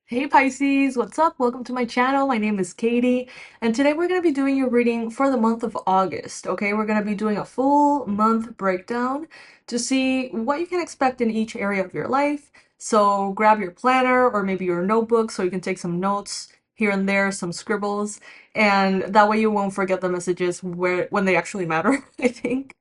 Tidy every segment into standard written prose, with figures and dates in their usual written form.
Hey Pisces, what's up? Welcome to my channel. My name is Katie, and today we're going to be doing your reading for the month of August. Okay, we're going to be doing a full month breakdown to see what you can expect in each area of your life. So grab your planner or maybe your notebook so you can take some notes here and there, some scribbles, and that way you won't forget the messages when they actually matter, I think,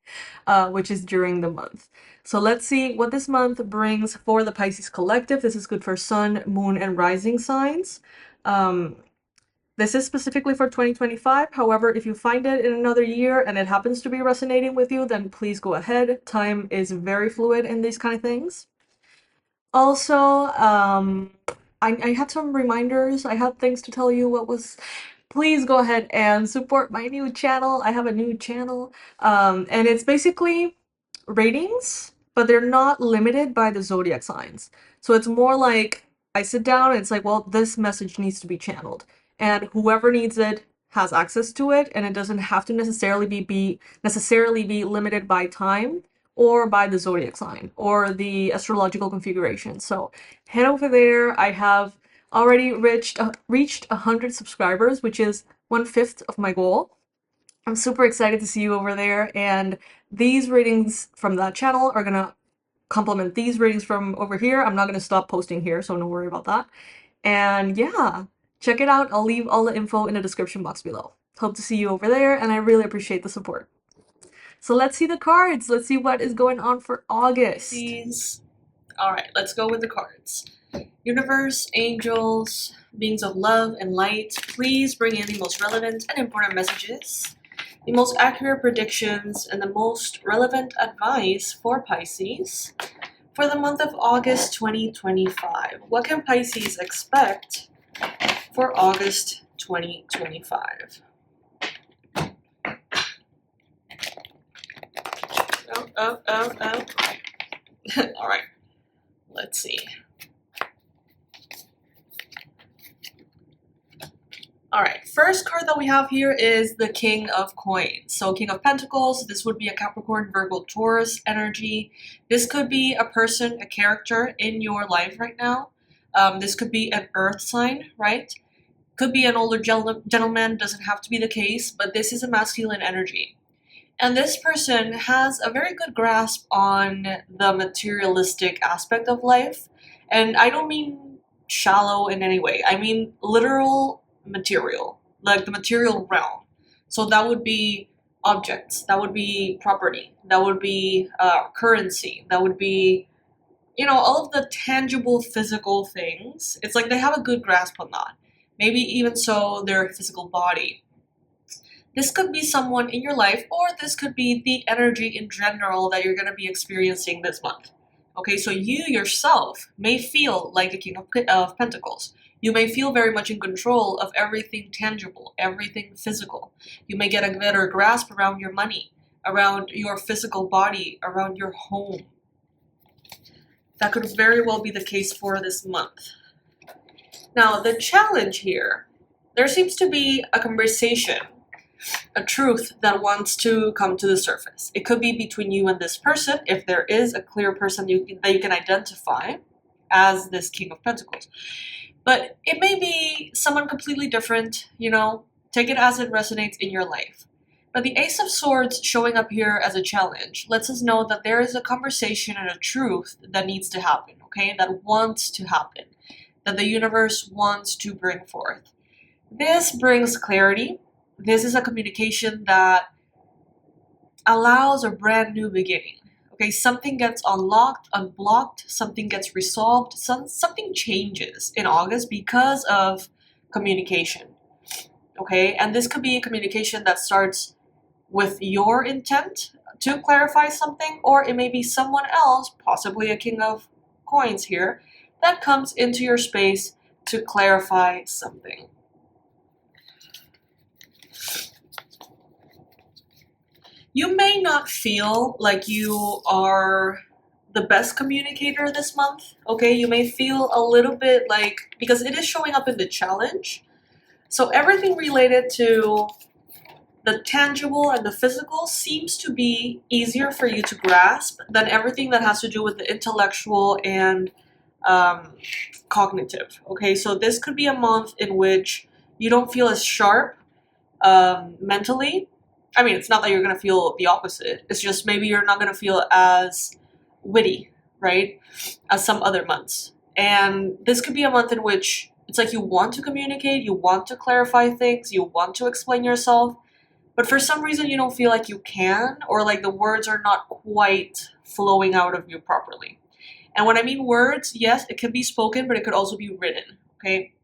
which is during the month. So let's see what this month brings for the Pisces collective. This is good for sun, moon, and rising signs. Um, this is specifically for 2025. However, if you find it in another year and it happens to be resonating with you, then please go ahead. Time is very fluid in these kind of things. Also, I had some reminders. I had things to tell you what was. Please go ahead and support my new channel. I have a new channel, and it's basically ratings, but they're not limited by the zodiac signs. So it's more like I sit down and it's like, well, this message needs to be channeled, and whoever needs it has access to it, and it doesn't have to necessarily be limited by time or by the zodiac sign or the astrological configuration. So head over there. I have already reached 100 subscribers, which is 1/5 of my goal. I'm super excited to see you over there, and these ratings from that channel are gonna complement these ratings from over here. I'm not gonna stop posting here, so don't worry about that. And yeah, check it out. I'll leave all the info in the description box below. Hope to see you over there, and I really appreciate the support. So let's see the cards. Let's see what is going on for August. Pisces. Alright, let's go with the cards. Universe, angels, beings of love and light, please bring in the most relevant and important messages, the most accurate predictions, and the most relevant advice for Pisces for the month of August 2025. What can Pisces expect for August 2025? Oh. Alright, let's see. Alright, first card that we have here is the King of Coins. So King of Pentacles, this would be a Capricorn, Virgo, Taurus energy. This could be a person, a character in your life right now. This could be an earth sign, right? Could be an older gentleman, doesn't have to be the case, but this is a masculine energy. And this person has a very good grasp on the materialistic aspect of life. And I don't mean shallow in any way. I mean literal material, like the material realm. So that would be objects, that would be property, that would be currency, that would be, all of the tangible physical things. It's like they have a good grasp on that. Maybe even so, their physical body. This could be someone in your life, or this could be the energy in general that you're going to be experiencing this month. Okay, so you yourself may feel like the King of Pentacles. You may feel very much in control of everything tangible, everything physical. You may get a better grasp around your money, around your physical body, around your home. That could very well be the case for this month. Now, the challenge here, there seems to be a conversation, a truth that wants to come to the surface. It could be between you and this person, if there is a clear person that you can identify as this King of Pentacles. But it may be someone completely different, take it as it resonates in your life. But the Ace of Swords showing up here as a challenge lets us know that there is a conversation and a truth that needs to happen, okay? That wants to happen, that the universe wants to bring forth. This brings clarity. This is a communication that allows a brand new beginning. Okay, something gets unlocked, unblocked, something gets resolved, something changes in August because of communication. Okay, and this could be a communication that starts with your intent to clarify something, or it may be someone else, possibly a King of Coins here, that comes into your space to clarify something. You may not feel like you are the best communicator this month, okay? You may feel a little bit like, because it is showing up in the challenge, so everything related to the tangible and the physical seems to be easier for you to grasp than everything that has to do with the intellectual and um, cognitive. Okay, so this could be a month in which you don't feel as sharp mentally. I mean, it's not that you're going to feel the opposite. It's just maybe you're not going to feel as witty, right, as some other months. And this could be a month in which it's like you want to communicate, you want to clarify things, you want to explain yourself, but for some reason you don't feel like you can, or like the words are not quite flowing out of you properly. And when I mean words, yes, it can be spoken, but it could also be written, okay?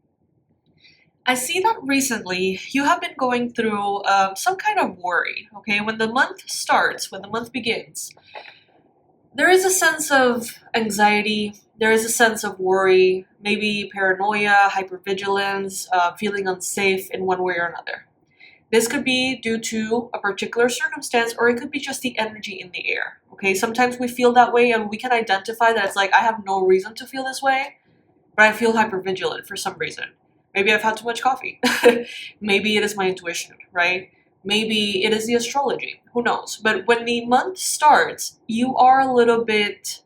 I see that recently you have been going through some kind of worry, okay? When the month starts, when the month begins, there is a sense of anxiety, there is a sense of worry, maybe paranoia, hypervigilance, feeling unsafe in one way or another. This could be due to a particular circumstance, or it could be just the energy in the air. Okay, sometimes we feel that way and we can identify that it's like, I have no reason to feel this way, but I feel hypervigilant for some reason. Maybe I've had too much coffee. Maybe it is my intuition, right? Maybe it is the astrology. Who knows? But when the month starts, you are a little bit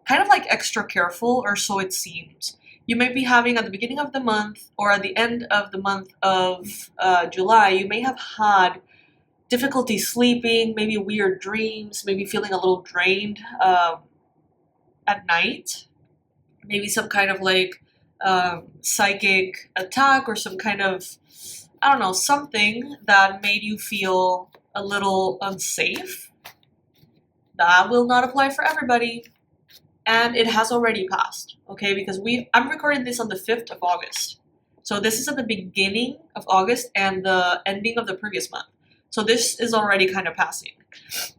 kind of like extra careful, or so it seems. You may be having at the beginning of the month or at the end of the month of July, you may have had difficulty sleeping, maybe weird dreams, maybe feeling a little drained at night, maybe some kind of like psychic attack or some kind of, I don't know, something that made you feel a little unsafe. That will not apply for everybody. And it has already passed, okay? Because I'm recording this on the 5th of August. So this is at the beginning of August and the ending of the previous month. So this is already kind of passing.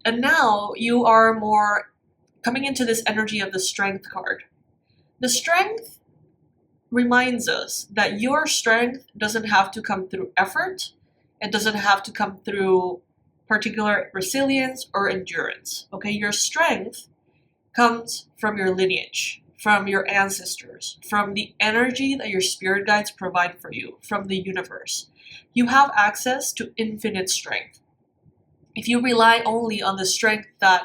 And now you are more coming into this energy of the Strength card. The Strength reminds us that your strength doesn't have to come through effort. It doesn't have to come through particular resilience or endurance, okay? Your strength comes from your lineage, from your ancestors, from the energy that your spirit guides provide for you, from the universe. You have access to infinite strength. If you rely only on the strength that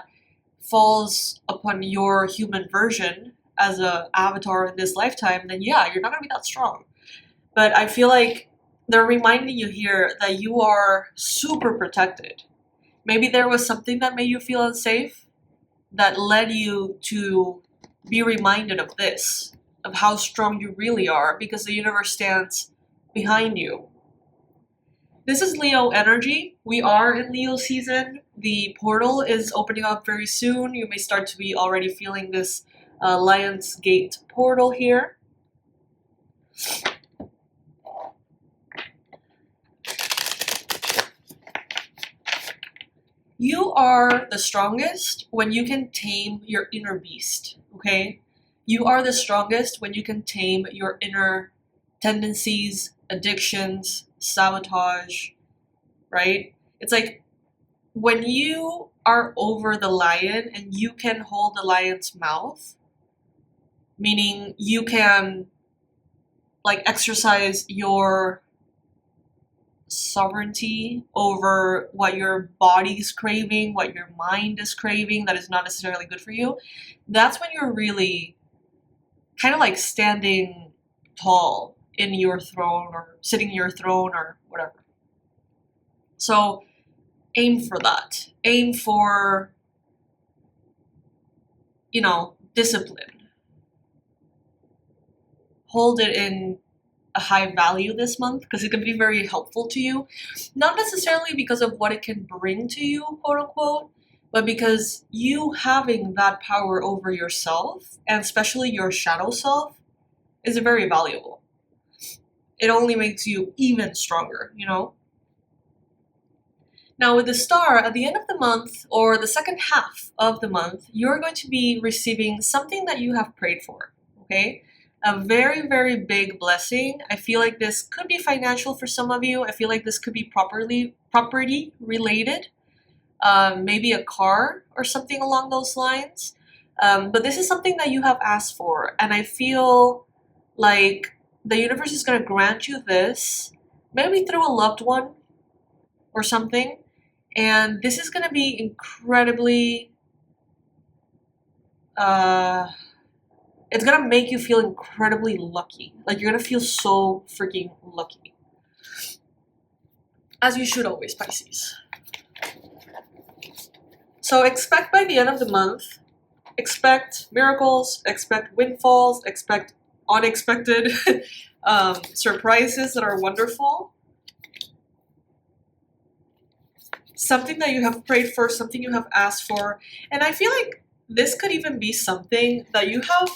falls upon your human version as an avatar in this lifetime, then yeah, you're not going to be that strong. But I feel like they're reminding you here that you are super protected. Maybe there was something that made you feel unsafe, that led you to be reminded of this, of how strong you really are, because the universe stands behind you. This is Leo energy. We are in Leo season. The portal is opening up very soon. You may start to be already feeling this Lion's Gate portal here. You are the strongest when you can tame your inner beast, okay? You are the strongest when you can tame your inner tendencies, addictions, sabotage, right? It's like when you are over the lion and you can hold the lion's mouth, meaning you can like exercise your sovereignty over what your body's craving, what your mind is craving that is not necessarily good for you, that's when you're really kind of like standing tall in your throne or sitting in your throne or whatever. So aim for that. Aim for, discipline. Hold it in a high value this month because it can be very helpful to you. Not necessarily because of what it can bring to you, quote unquote, but because you having that power over yourself, and especially your shadow self, is very valuable. It only makes you even stronger, Now, with the star, at the end of the month or the second half of the month, you're going to be receiving something that you have prayed for, okay? A very, very big blessing. I feel like this could be financial for some of you. I feel like this could be property related, maybe a car or something along those lines. But this is something that you have asked for, and I feel like the universe is going to grant you this, maybe through a loved one or something. And this is going to be incredibly It's gonna make you feel incredibly lucky. Like you're gonna feel so freaking lucky. As you should always, Pisces. So expect by the end of the month, expect miracles, expect windfalls, expect unexpected surprises that are wonderful. Something that you have prayed for, something you have asked for. And I feel like this could even be something that you have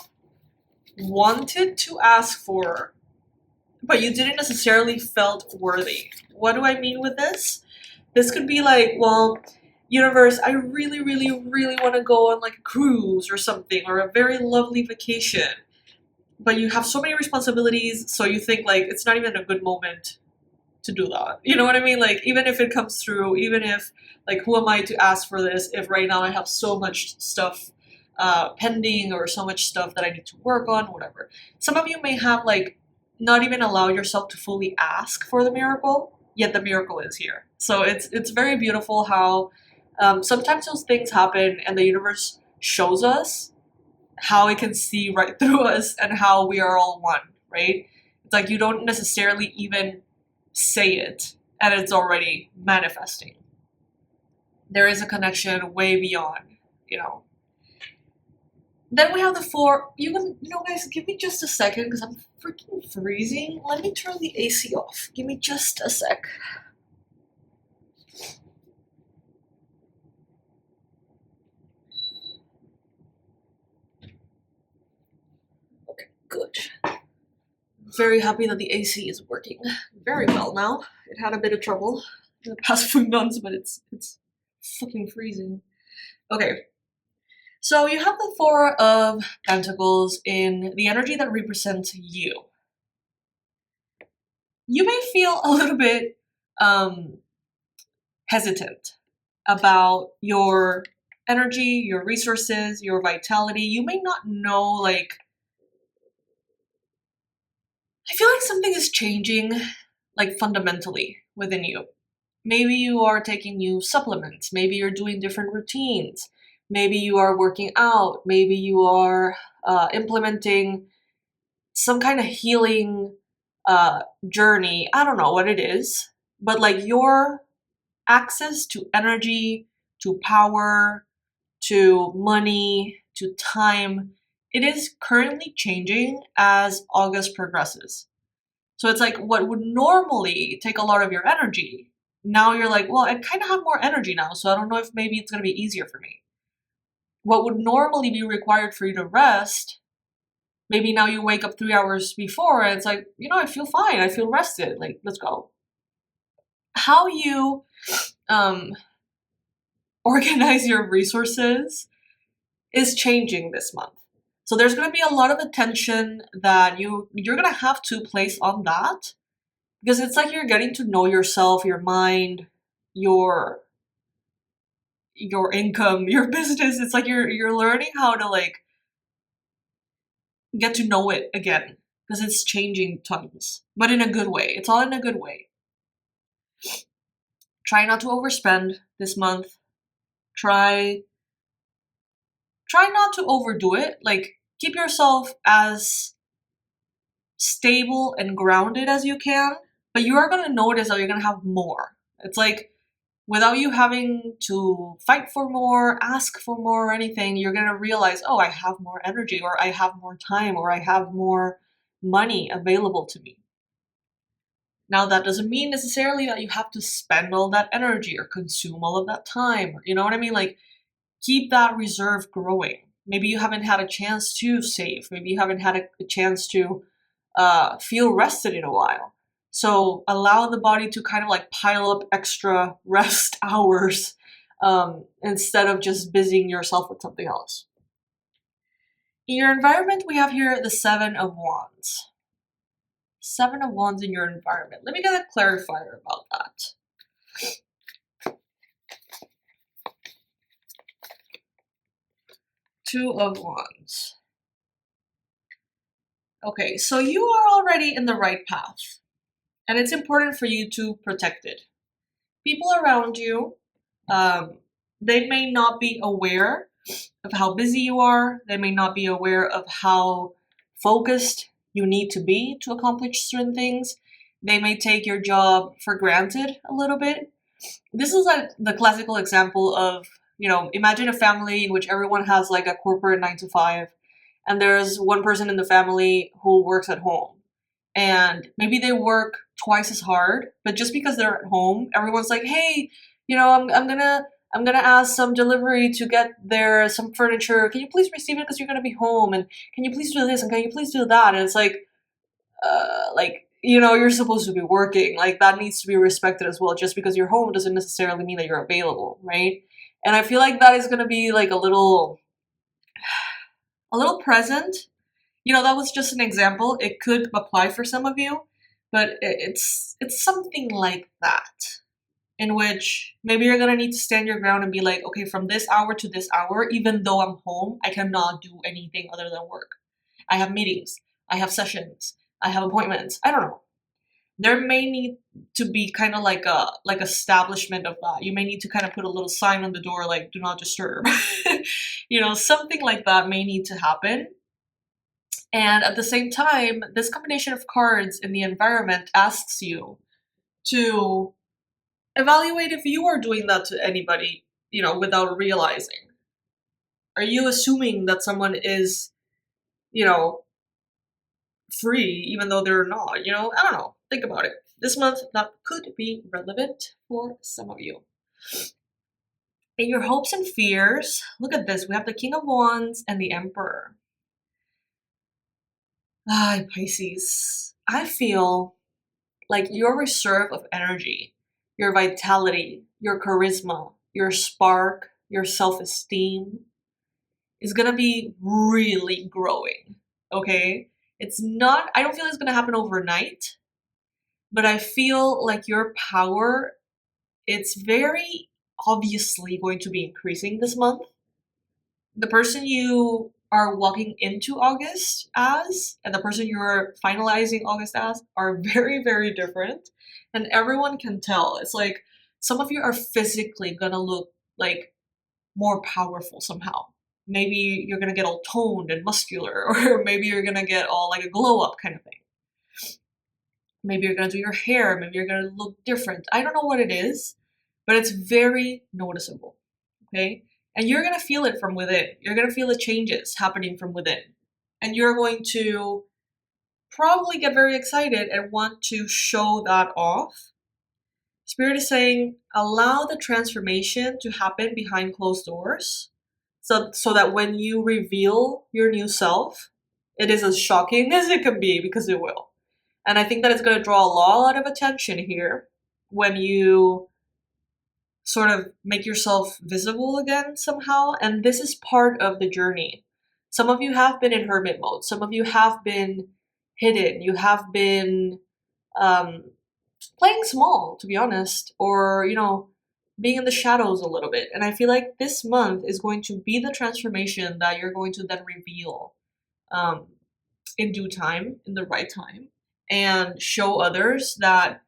wanted to ask for, but you didn't necessarily felt worthy. What do I mean with this? This could be like, well, universe, I really, really, really want to go on like a cruise or something, or a very lovely vacation. But you have so many responsibilities, so you think like it's not even a good moment to do that. You know what I mean? Like, even if it comes through, even if, like, who am I to ask for this if right now I have so much stuff pending, or so much stuff that I need to work on, whatever. Some of you may have, like, not even allow yourself to fully ask for the miracle, yet the miracle is here. So it's very beautiful how sometimes those things happen and the universe shows us how it can see right through us and how we are all one, right? It's like you don't necessarily even say it and it's already manifesting. There is a connection way beyond, you know. Then we have the four. Guys, give me just a second because I'm freaking freezing. Let me turn the AC off. Give me just a sec. Okay, good. Very happy that the AC is working very well now. It had a bit of trouble in the past few months, but it's fucking freezing. Okay. So you have the Four of Pentacles in the energy that represents you. You may feel a little bit hesitant about your energy, your resources, your vitality. You may not know, like, I feel like something is changing, like, fundamentally within you. Maybe you are taking new supplements. Maybe you're doing different routines. Maybe you are working out. Maybe you are implementing some kind of healing journey. I don't know what it is, but like your access to energy, to power, to money, to time, it is currently changing as August progresses. So it's like what would normally take a lot of your energy. Now you're like, well, I kind of have more energy now, so I don't know if maybe it's going to be easier for me. What would normally be required for you to rest, maybe now you wake up 3 hours before and it's like, I feel fine. I feel rested. Like, let's go. How you organize your resources is changing this month. So there's going to be a lot of attention that you're going to have to place on that, because it's like you're getting to know yourself, your mind, your income, your business. It's like you're learning how to like get to know it again, because it's changing tons, but in a good way. It's all in a good way. Try not to overspend this month. Try not to overdo it. Like, keep yourself as stable and grounded as you can, but you are going to notice that you're going to have more. It's like, without you having to fight for more, ask for more, or anything, you're going to realize, oh, I have more energy, or I have more time, or I have more money available to me. Now, that doesn't mean necessarily that you have to spend all that energy or consume all of that time. You know what I mean? Like, keep that reserve growing. Maybe you haven't had a chance to save. Maybe you haven't had a chance to feel rested in a while. So allow the body to kind of like pile up extra rest hours instead of just busying yourself with something else. In your environment, we have here the Seven of Wands. Seven of Wands in your environment. Let me get a clarifier about that. Two of Wands. Okay, so you are already in the right path, and it's important for you to protect it. People around you, they may not be aware of how busy you are. They may not be aware of how focused you need to be to accomplish certain things. They may take your job for granted a little bit. This is like the classical example of, imagine a family in which everyone has like a corporate 9 to 5, and there's one person in the family who works at home. And maybe they work twice as hard, but just because they're at home, everyone's like, hey, I'm gonna ask some delivery to get there some furniture. Can you please receive it because you're gonna be home? And can you please do this? And can you please do that? And it's like, you're supposed to be working. Like, that needs to be respected as well. Just because you're home doesn't necessarily mean that you're available, right? And I feel like that is gonna be like a little present. That was just an example. It could apply for some of you, but it's something like that, in which maybe you're gonna need to stand your ground and be like, okay, from this hour to this hour, even though I'm home, I cannot do anything other than work. I have meetings, I have sessions, I have appointments. I don't know. There may need to be kind of like establishment of that. You may need to kind of put a little sign on the door like do not disturb. Something like that may need to happen. And at the same time, this combination of cards in the environment asks you to evaluate if you are doing that to anybody, without realizing. Are you assuming that someone is, you know, free even though they're not? I don't know. Think about it. This month, that could be relevant for some of you. In your hopes and fears, look at this. We have the King of Wands and the Emperor. Pisces. I feel like your reserve of energy, your vitality, your charisma, your spark, your self-esteem is gonna be really growing. Okay? I don't feel it's gonna happen overnight, but I feel like your power, it's very obviously going to be increasing this month. The person you are walking into August as and the person you're finalizing August as are very, very different. And everyone can tell. It's like some of you are physically gonna look like more powerful somehow. Maybe you're gonna get all toned and muscular, or maybe you're gonna get all like a glow up kind of thing. Maybe you're gonna do your hair, maybe you're gonna look different. I don't know what it is, but it's very noticeable. Okay? And you're gonna feel it from within. You're gonna feel the changes happening from within. And you're going to probably get very excited and want to show that off. Spirit is saying, allow the transformation to happen behind closed doors. So that when you reveal your new self, it is as shocking as it can be, because it will. And I think that it's going to draw a lot of attention here when you sort of make yourself visible again somehow. And this is part of the journey. Some of you have been in hermit mode. Some of you have been hidden. You have been playing small, to be honest, or, being in the shadows a little bit. And I feel like this month is going to be the transformation that you're going to then reveal in due time, in the right time, and show others that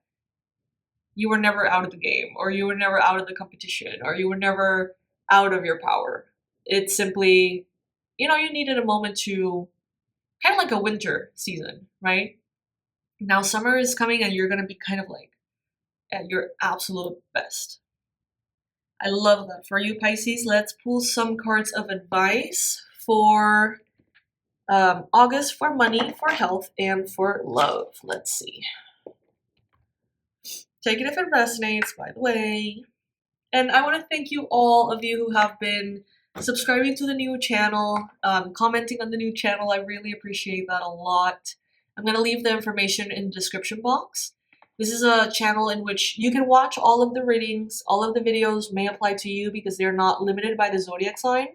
you were never out of the game, or you were never out of the competition, or you were never out of your power. It's simply, you needed a moment to, kind of like a winter season, right? Now summer is coming and you're going to be kind of like at your absolute best. I love that for you, Pisces. Let's pull some cards of advice for August, for money, for health, and for love. Let's see. Take it if it resonates, by the way. And I want to thank you, all of you who have been subscribing to the new channel, commenting on the new channel. I really appreciate that a lot. I'm going to leave the information in the description box. This is a channel in which you can watch all of the readings. All of the videos may apply to you because they're not limited by the zodiac sign.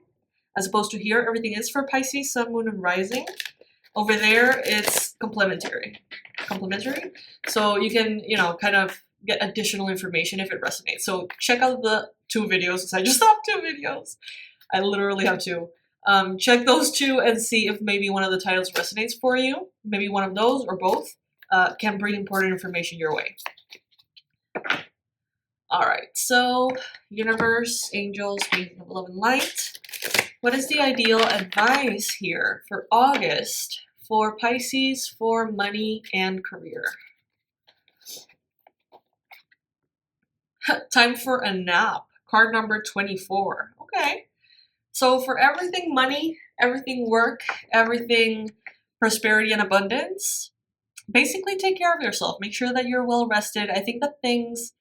As opposed to here, everything is for Pisces, Sun, Moon, and Rising. Over there, it's complementary. So you can, kind of get additional information if it resonates. So check out the 2 videos, because I just have 2 videos. I literally have 2. Check those 2 and see if maybe one of the titles resonates for you. Maybe one of those or both can bring important information your way. All right, so universe, angels, beings of love and light, What is the ideal advice here for August for Pisces for money and career? Time for a nap. Card number 24. Okay. So for everything money, everything work, everything prosperity and abundance, basically take care of yourself. Make sure that you're well rested. I think that things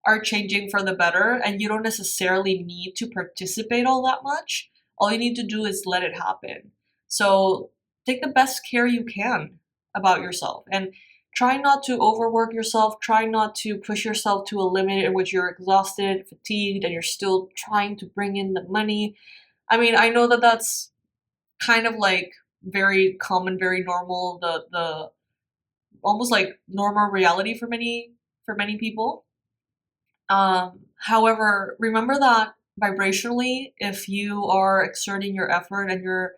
are changing for the better and you don't necessarily need to participate all that much. All you need to do is let it happen. So take the best care you can about yourself and try not to overwork yourself. Try not to push yourself to a limit in which you're exhausted, fatigued, and you're still trying to bring in the money. I mean, I know that that's kind of like very common, very normal, the almost like normal reality for many people. However, remember that vibrationally, if you are exerting your effort and you're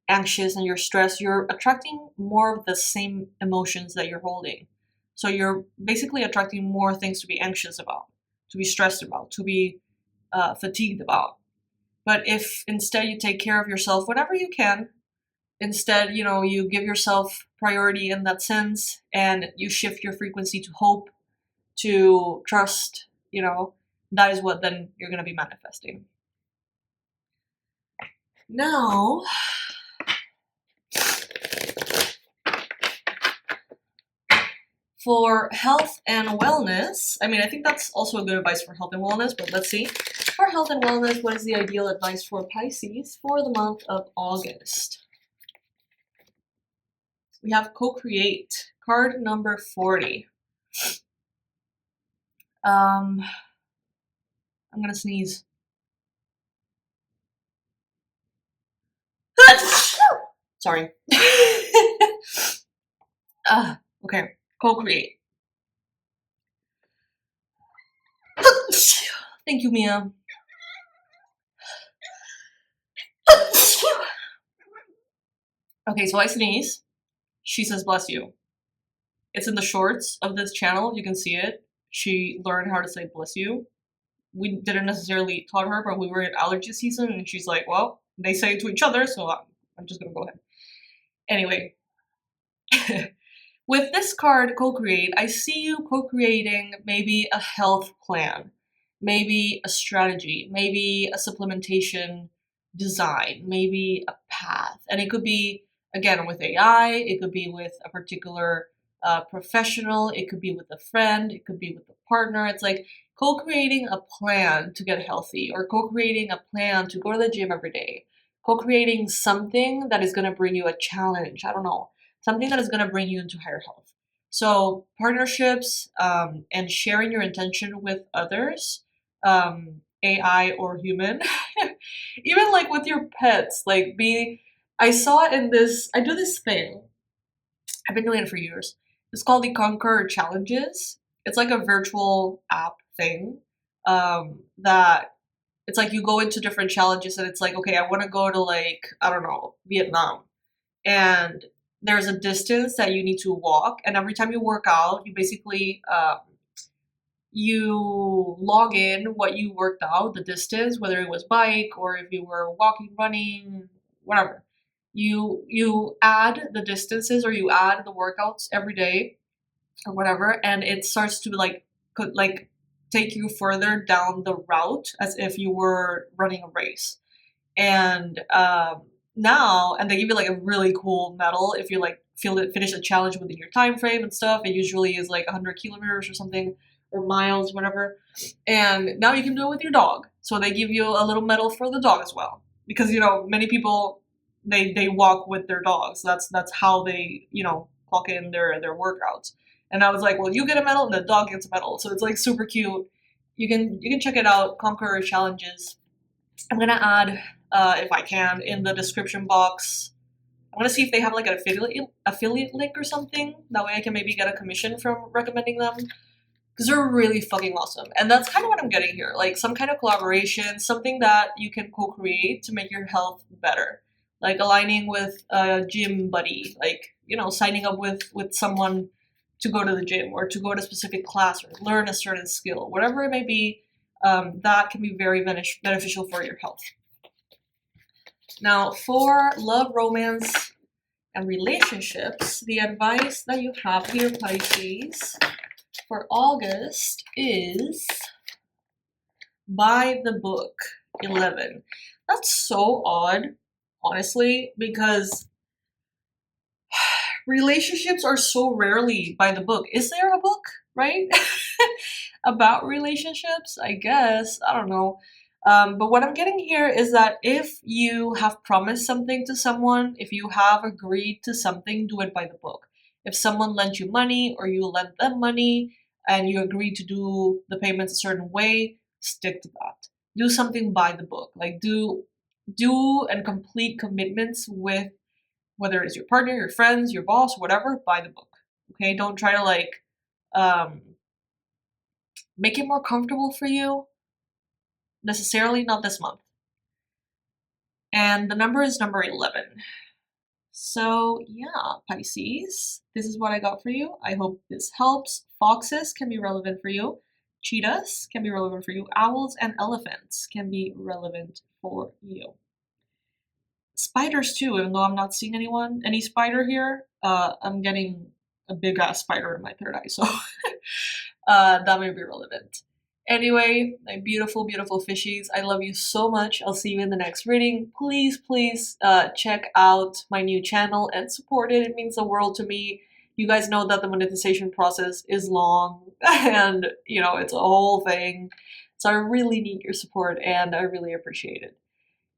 anxious and you're stressed, you're attracting more of the same emotions that you're holding. So you're basically attracting more things to be anxious about, to be stressed about, to be fatigued about. But if instead you take care of yourself whenever you can, instead, you give yourself priority in that sense and you shift your frequency to hope, to trust, that is what then you're going to be manifesting. Now, for health and wellness, I mean, I think that's also a good advice for health and wellness, but let's see. For health and wellness, what is the ideal advice for Pisces for the month of August? We have co-create, card number 40. I'm gonna sneeze. Sorry. Okay, co-create. Thank you, Mia. Okay, so I sneeze. She says, bless you. It's in the shorts of this channel. You can see it. She learned how to say bless you. We didn't necessarily taught her, but we were in allergy season, and she's like, well, they say it to each other, so I'm just gonna go ahead. Anyway, with this card, co-create, I see you co-creating maybe a health plan, maybe a strategy, maybe a supplementation design, maybe a path. And it could be, again, with AI, it could be with a particular professional, it could be with a friend, it could be with a partner. It's like co-creating a plan to get healthy or co-creating a plan to go to the gym every day, co-creating something that is going to bring you a challenge. I don't know, something that is going to bring you into higher health. So partnerships and sharing your intention with others, AI or human, even like with your pets, like I saw in this, I do this thing. I've been doing it for years. It's called the Conquer Challenges. It's like a virtual app thing that it's like you go into different challenges and it's like, okay, I want to go to like, I don't know, Vietnam. And there's a distance that you need to walk. And every time you work out, you basically, you log in what you worked out, the distance, whether it was bike or if you were walking, running, whatever. You add the distances or you add the workouts every day or whatever, and it starts to could take you further down the route as if you were running a race. And now, and they give you like a really cool medal if you like finish a challenge within your time frame and stuff. It usually is like 100 kilometers or something, or miles, whatever. And now you can do it with your dog. So they give you a little medal for the dog as well, because many people they walk with their dogs. That's how they clock in their workouts. And I was like, well, you get a medal and the dog gets a medal. So it's like super cute. You can check it out. Conqueror Challenges. I'm gonna add, if I can, in the description box. I want to see if they have like an affiliate link or something. That way I can maybe get a commission from recommending them, because they're really fucking awesome. And that's kind of what I'm getting here, like some kind of collaboration, something that you can co-create to make your health better, like aligning with a gym buddy, like signing up with someone to go to the gym or to go to a specific class or learn a certain skill, whatever it may be. That can be very beneficial for your health. Now, for love, romance, and relationships, the advice that you have here, Pisces, for August is buy the book 11. That's so odd, honestly, because relationships are so rarely by the book. Is there a book, right? About relationships? I guess. I don't know. But what I'm getting here is that if you have promised something to someone, if you have agreed to something, do it by the book. If someone lent you money or you lent them money and you agreed to do the payments a certain way, stick to that. Do something by the book. Like do and complete commitments with whether it's your partner, your friends, your boss, whatever, by the book. Okay, don't try to like um, make it more comfortable for you. Necessarily not this month. And the number is number 11. So yeah, Pisces, this is what I got for you. I hope this helps. Foxes can be relevant for you. Cheetahs can be relevant for you. Owls and elephants can be relevant for you. Spiders too, even though I'm not seeing any spider here. I'm getting a big ass spider in my third eye, so that may be relevant. Anyway, my beautiful, beautiful fishies, I love you so much. I'll see you in the next reading. Please, please check out my new channel and support it. It means the world to me. You guys know that the monetization process is long and, it's a whole thing. So I really need your support and I really appreciate it.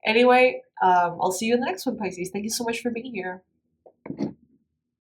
Anyway, I'll see you in the next one, Pisces. Thank you so much for being here.